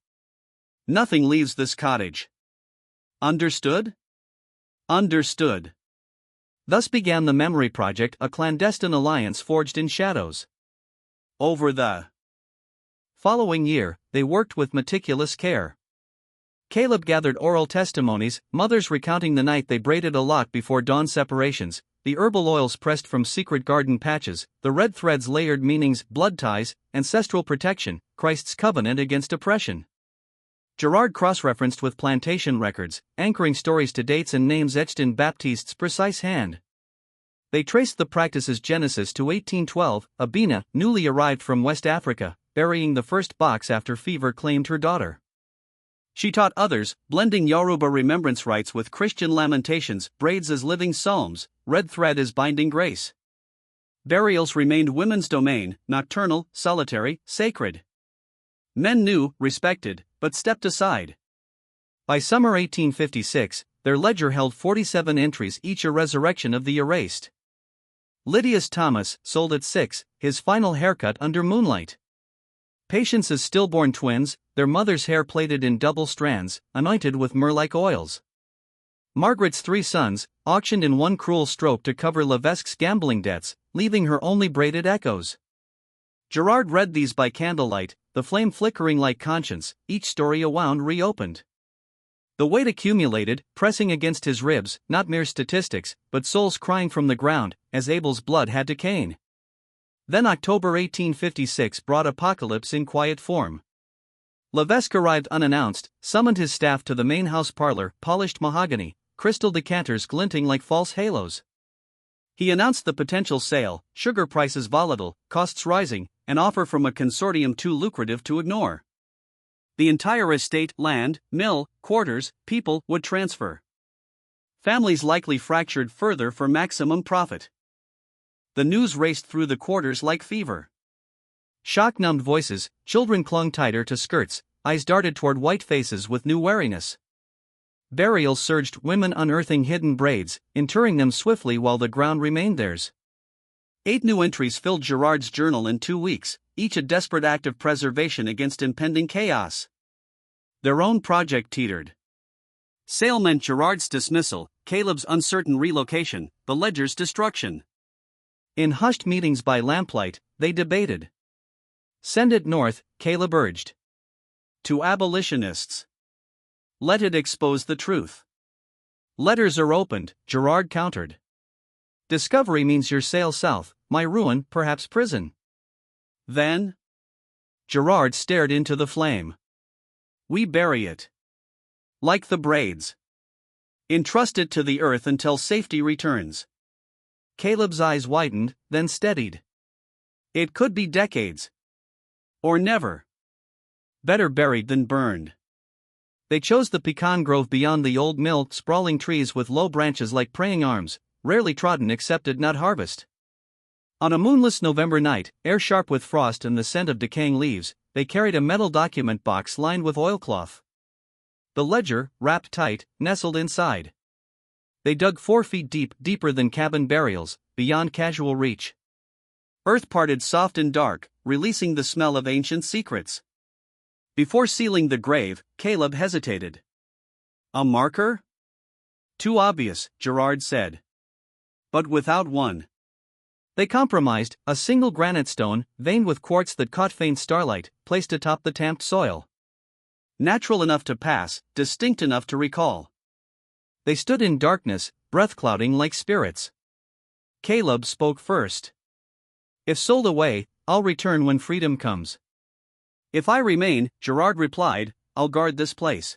Nothing leaves this cottage. Understood? Understood. Thus began the Memory Project, a clandestine alliance forged in shadows. Over the following year, they worked with meticulous care. Caleb gathered oral testimonies, mothers recounting the night they braided a lot before dawn separations, the herbal oils pressed from secret garden patches, the red threads layered meanings, blood ties, ancestral protection, Christ's covenant against oppression. Gerard cross-referenced with Plantation records, anchoring stories to dates and names etched in Baptiste's precise hand. They traced the practice's genesis to 1812, Abina, newly arrived from West Africa, burying the first box after fever claimed her daughter. She taught others, blending Yoruba remembrance rites with Christian lamentations, braids as living psalms, red thread as binding grace. Burials remained women's domain, nocturnal, solitary, sacred. Men knew, respected, but stepped aside. By summer 1856, their ledger held 47 entries, each a resurrection of the erased. Lydia's Thomas, sold at 6, his final haircut under moonlight. Patience's stillborn twins, their mother's hair plaited in double strands, anointed with myrrh-like oils. Margaret's 3 sons, auctioned in one cruel stroke to cover Levesque's gambling debts, leaving her only braided echoes. Gerard read these by candlelight, the flame flickering like conscience, each story a wound reopened. The weight accumulated, pressing against his ribs, not mere statistics, but souls crying from the ground, as Abel's blood had to Cain. Then October 1856 brought apocalypse in quiet form. Levesque arrived unannounced, summoned his staff to the main house parlor, polished mahogany, crystal decanters glinting like false halos. He announced the potential sale, sugar prices volatile, costs rising, an offer from a consortium too lucrative to ignore. The entire estate, land, mill, quarters, people would transfer. Families likely fractured further for maximum profit. The news raced through the quarters like fever. Shock-numbed voices, children clung tighter to skirts, eyes darted toward white faces with new wariness. Burials surged, women unearthing hidden braids, interring them swiftly while the ground remained theirs. 8 new entries filled Gerard's journal in 2 weeks, each a desperate act of preservation against impending chaos. Their own project teetered. Sale meant Gerard's dismissal, Caleb's uncertain relocation, the ledger's destruction. In hushed meetings by lamplight, they debated. Send it north, Caleb urged. To abolitionists. Let it expose the truth. Letters are opened, Gerard countered. Discovery means your sail south, my ruin, perhaps prison. Then? Gerard stared into the flame. We bury it. Like the braids. Entrust it to the earth until safety returns. Caleb's eyes widened, then steadied. It could be decades. Or never. Better buried than burned. They chose the pecan grove beyond the old mill, sprawling trees with low branches like praying arms, rarely trodden except at nut harvest. On a moonless November night, air sharp with frost and the scent of decaying leaves, they carried a metal document box lined with oilcloth. The ledger, wrapped tight, nestled inside. They dug 4 feet deep, deeper than cabin burials, beyond casual reach. Earth parted soft and dark, releasing the smell of ancient secrets. Before sealing the grave, Caleb hesitated. A marker? Too obvious, Gerard said. But without one. They compromised, a single granite stone, veined with quartz that caught faint starlight, placed atop the tamped soil. Natural enough to pass, distinct enough to recall. They stood in darkness, breath-clouding like spirits. Caleb spoke first. If sold away, I'll return when freedom comes. If I remain, Gerard replied, I'll guard this place.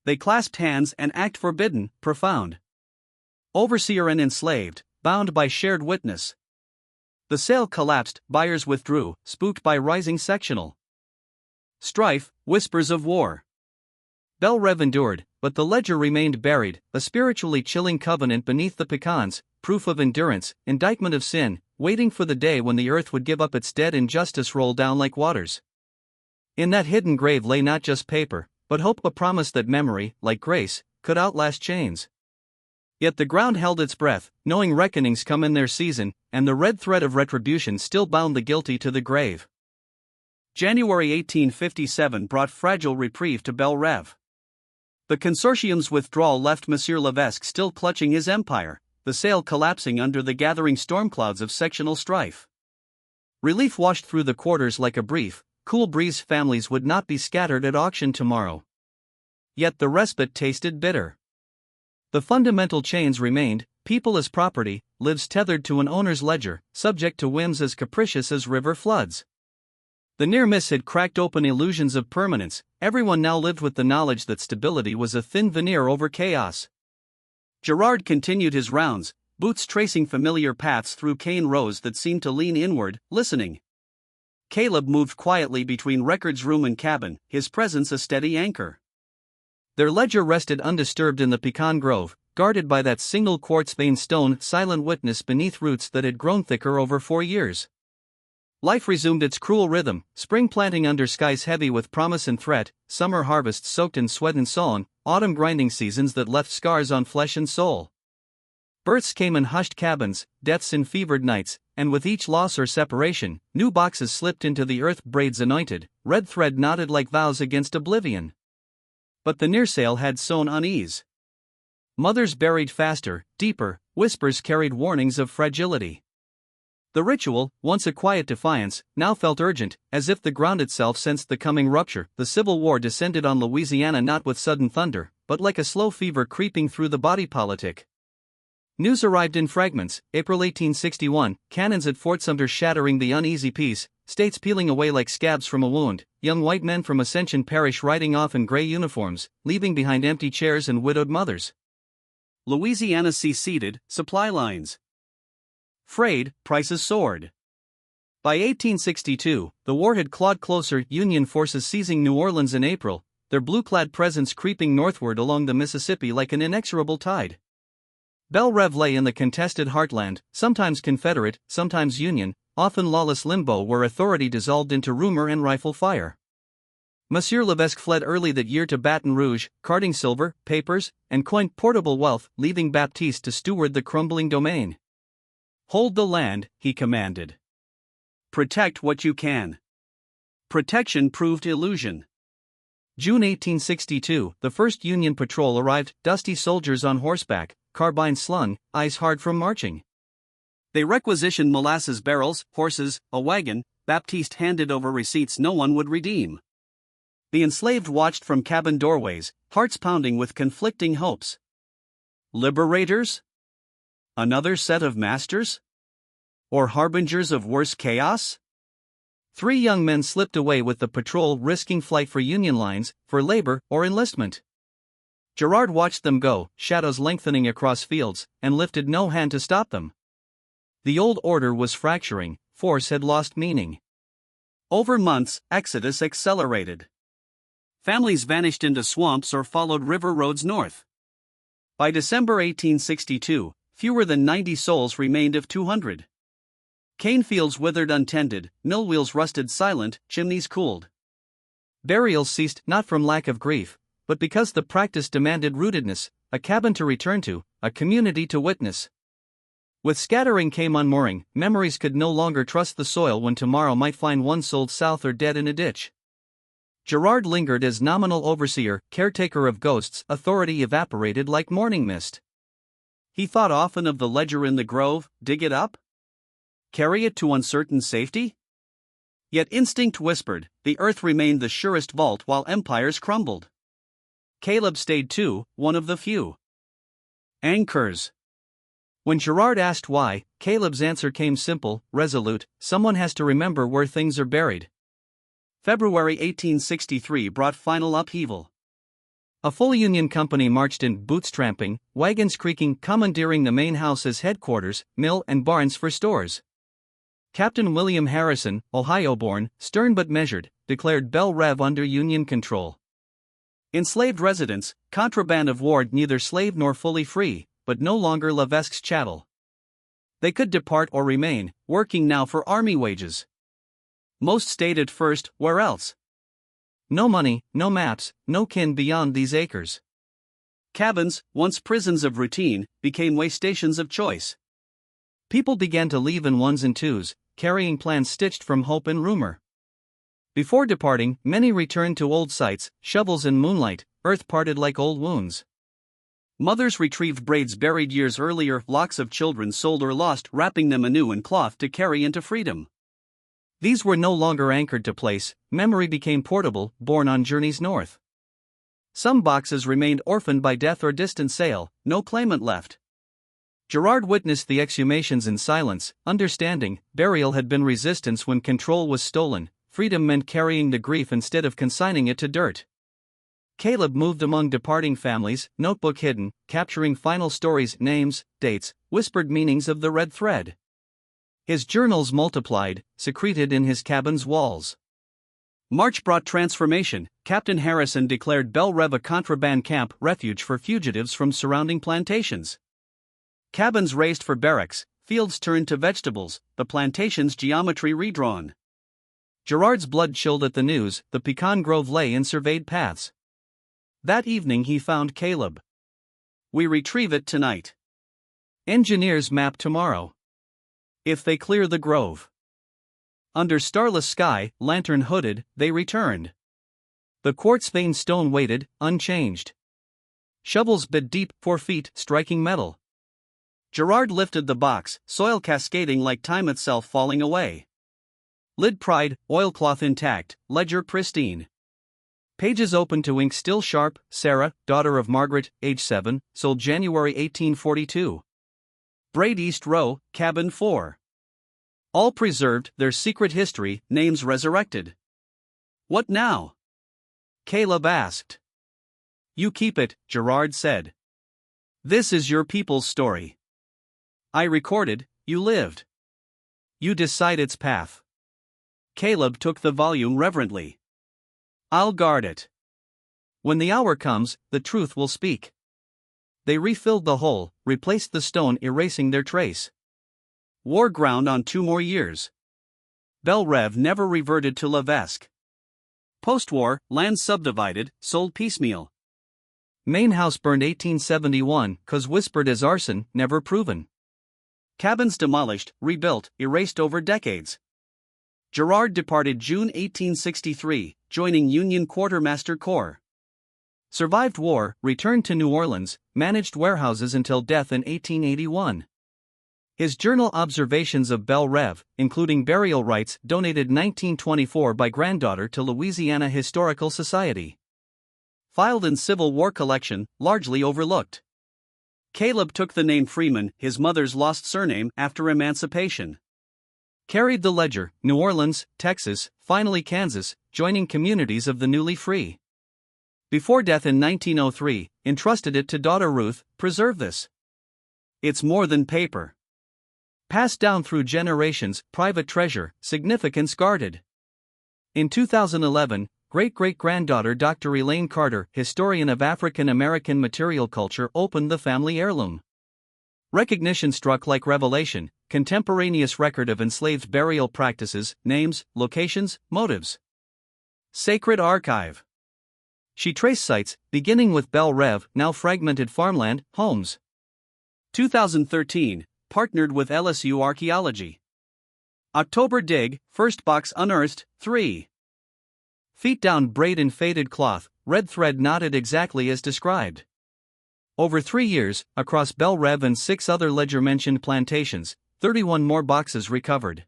They clasped hands, an act forbidden, profound. Overseer and enslaved, bound by shared witness. The sale collapsed, buyers withdrew, spooked by rising sectional strife, whispers of war. Belle Reve endured, but the ledger remained buried, a spiritually chilling covenant beneath the pecans, proof of endurance, indictment of sin, waiting for the day when the earth would give up its dead and justice roll down like waters. In that hidden grave lay not just paper, but hope, a promise that memory, like grace, could outlast chains. Yet the ground held its breath, knowing reckonings come in their season, and the red thread of retribution still bound the guilty to the grave. January 1857 brought fragile reprieve to Belle Reve. The consortium's withdrawal left Monsieur Levesque still clutching his empire, the sale collapsing under the gathering storm clouds of sectional strife. Relief washed through the quarters like a brief, cool breeze. Families would not be scattered at auction tomorrow. Yet the respite tasted bitter. The fundamental chains remained: people as property, lives tethered to an owner's ledger, subject to whims as capricious as river floods. The near miss had cracked open illusions of permanence. Everyone now lived with the knowledge that stability was a thin veneer over chaos. Gerard continued his rounds, boots tracing familiar paths through cane rows that seemed to lean inward, listening. Caleb moved quietly between records room and cabin, his presence a steady anchor. Their ledger rested undisturbed in the pecan grove, guarded by that single quartz-veined stone, silent witness beneath roots that had grown thicker over 4 years. Life resumed its cruel rhythm, spring planting under skies heavy with promise and threat, summer harvests soaked in sweat and sullen, autumn grinding seasons that left scars on flesh and soul. Births came in hushed cabins, deaths in fevered nights, and with each loss or separation, new boxes slipped into the earth. Braids anointed, red thread knotted like vows against oblivion. But the near sale had sown unease. Mothers buried faster, deeper, whispers carried warnings of fragility. The ritual, once a quiet defiance, now felt urgent, as if the ground itself sensed the coming rupture. The Civil War descended on Louisiana not with sudden thunder, but like a slow fever creeping through the body politic. News arrived in fragments. April 1861, cannons at Fort Sumter shattering the uneasy peace, states peeling away like scabs from a wound, young white men from Ascension Parish riding off in gray uniforms, leaving behind empty chairs and widowed mothers. Louisiana seceded, supply lines frayed, prices soared. By 1862, the war had clawed closer, Union forces seizing New Orleans in April, their blue-clad presence creeping northward along the Mississippi like an inexorable tide. Belle Reve lay in the contested heartland, sometimes Confederate, sometimes Union, often lawless limbo where authority dissolved into rumor and rifle fire. Monsieur Levesque fled early that year to Baton Rouge, carting silver, papers, and coined portable wealth, leaving Baptiste to steward the crumbling domain. Hold the land, he commanded. Protect what you can. Protection proved illusion. June 1862, the first Union patrol arrived, dusty soldiers on horseback, carbines slung, eyes hard from marching. They requisitioned molasses barrels, horses, a wagon. Baptiste handed over receipts no one would redeem. The enslaved watched from cabin doorways, hearts pounding with conflicting hopes. Liberators? Another set of masters? Or harbingers of worse chaos? 3 young men slipped away with the patrol, risking flight for Union lines, for labor, or enlistment. Gerard watched them go, shadows lengthening across fields, and lifted no hand to stop them. The old order was fracturing, force had lost meaning. Over months, exodus accelerated. Families vanished into swamps or followed river roads north. By December 1862, fewer than 90 souls remained of 200. Cane fields withered untended, mill wheels rusted silent, chimneys cooled. Burials ceased not from lack of grief, but because the practice demanded rootedness, a cabin to return to, a community to witness. With scattering came unmooring, memories could no longer trust the soil when tomorrow might find one sold south or dead in a ditch. Gerard lingered as nominal overseer, caretaker of ghosts, authority evaporated like morning mist. He thought often of the ledger in the grove, dig it up? Carry it to uncertain safety? Yet instinct whispered, the earth remained the surest vault while empires crumbled. Caleb stayed too, one of the few. Anchors. When Gerard asked why, Caleb's answer came simple, resolute: someone has to remember where things are buried. February 1863 brought final upheaval. A full Union company marched in, boots tramping, wagons creaking, commandeering the main house as headquarters, mill and barns for stores. Captain William Harrison, Ohio-born, stern but measured, declared Belle Reve under Union control. Enslaved residents, contraband of war, neither slave nor fully free, but no longer Levesque's chattel. They could depart or remain, working now for army wages. Most stayed at first, where else? No money, no maps, no kin beyond these acres. Cabins, once prisons of routine, became way stations of choice. People began to leave in ones and twos, carrying plans stitched from hope and rumor. Before departing, many returned to old sites, shovels and moonlight, earth parted like old wounds. Mothers retrieved braids buried years earlier, locks of children sold or lost, wrapping them anew in cloth to carry into freedom. These were no longer anchored to place, memory became portable, borne on journeys north. Some boxes remained orphaned by death or distant sale, no claimant left. Gerard witnessed the exhumations in silence, understanding, burial had been resistance when control was stolen, freedom meant carrying the grief instead of consigning it to dirt. Caleb moved among departing families, notebook hidden, capturing final stories, names, dates, whispered meanings of the red thread. His journals multiplied, secreted in his cabin's walls. March brought transformation. Captain Harrison declared Belle Reve a contraband camp, refuge for fugitives from surrounding plantations. Cabins raised for barracks, fields turned to vegetables, the plantation's geometry redrawn. Gerard's blood chilled at the news. The pecan grove lay in surveyed paths. That evening he found Caleb. We retrieve it tonight. Engineers map tomorrow. If they clear the grove. Under starless sky, lantern hooded, they returned. The quartz veined stone waited, unchanged. Shovels bit deep, 4 feet, striking metal. Gerard lifted the box, soil cascading like time itself falling away. Lid pried, oilcloth intact, ledger pristine. Pages open to ink still sharp. Sarah, daughter of Margaret, age 7, sold January 1842. Braid East Row, Cabin 4. All preserved, their secret history, names resurrected. What now? Caleb asked. You keep it, Gerard said. This is your people's story. I recorded, you lived. You decide its path. Caleb took the volume reverently. I'll guard it. When the hour comes, the truth will speak. They refilled the hole, replaced the stone, erasing their trace. War ground on 2 more years. Belle Reve never reverted to Levesque. Post-war, land subdivided, sold piecemeal. Main house burned 1871, cause whispered as arson, never proven. Cabins demolished, rebuilt, erased over decades. Gerard departed June 1863, joining Union Quartermaster Corps. Survived war, returned to New Orleans, managed warehouses until death in 1881. His journal observations of Belle Reve, including burial rites, donated 1924 by granddaughter to Louisiana Historical Society. Filed in Civil War collection, largely overlooked. Caleb took the name Freeman, his mother's lost surname, after Emancipation. Carried the ledger, New Orleans, Texas, finally Kansas, joining communities of the newly free. Before death in 1903, entrusted it to daughter Ruth, preserve this. It's more than paper. Passed down through generations, private treasure, significance guarded. In 2011, great-great-granddaughter Dr. Elaine Carter, historian of African American material culture, opened the family heirloom. Recognition struck like revelation, contemporaneous record of enslaved burial practices, names, locations, motives. Sacred archive. She traced sites, beginning with Belle Rev, now fragmented farmland, homes. 2013, partnered with LSU Archaeology. October dig, first box unearthed, 3 feet down braid in faded cloth, red thread knotted exactly as described. Over 3 years, across Belle Rev and 6 other ledger-mentioned plantations, 31 more boxes recovered.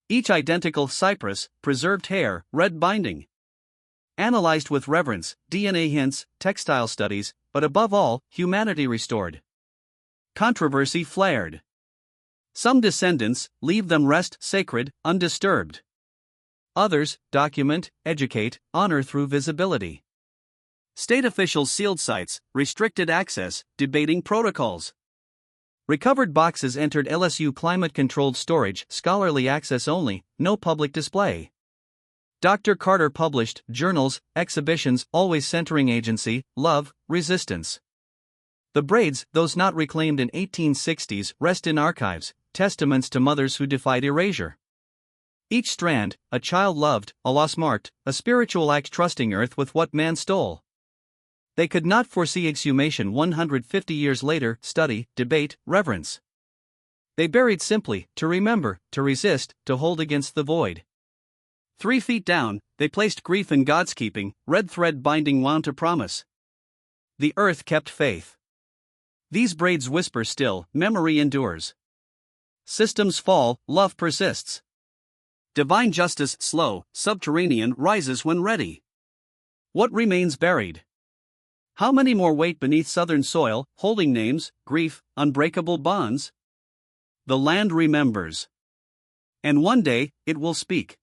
Each identical cypress, preserved hair, red binding. Analyzed with reverence, DNA hints, textile studies, but above all, humanity restored. Controversy flared. Some descendants leave them rest sacred, undisturbed. Others document, educate, honor through visibility. State officials sealed sites, restricted access, debating protocols. Recovered boxes entered LSU climate-controlled storage, scholarly access only, no public display. Dr. Carter published journals, exhibitions, always centering agency, love, resistance. The braids, those not reclaimed in 1860s, rest in archives, testaments to mothers who defied erasure. Each strand, a child loved, a loss marked, a spiritual act trusting earth with what man stole. They could not foresee exhumation 150 years later, study, debate, reverence. They buried simply, to remember, to resist, to hold against the void. 3 feet down, they placed grief in God's keeping, red thread binding wound to promise. The earth kept faith. These braids whisper still, memory endures. Systems fall, love persists. Divine justice slow, subterranean rises when ready. What remains buried? How many more wait beneath southern soil, holding names, grief, unbreakable bonds? The land remembers. And one day, it will speak.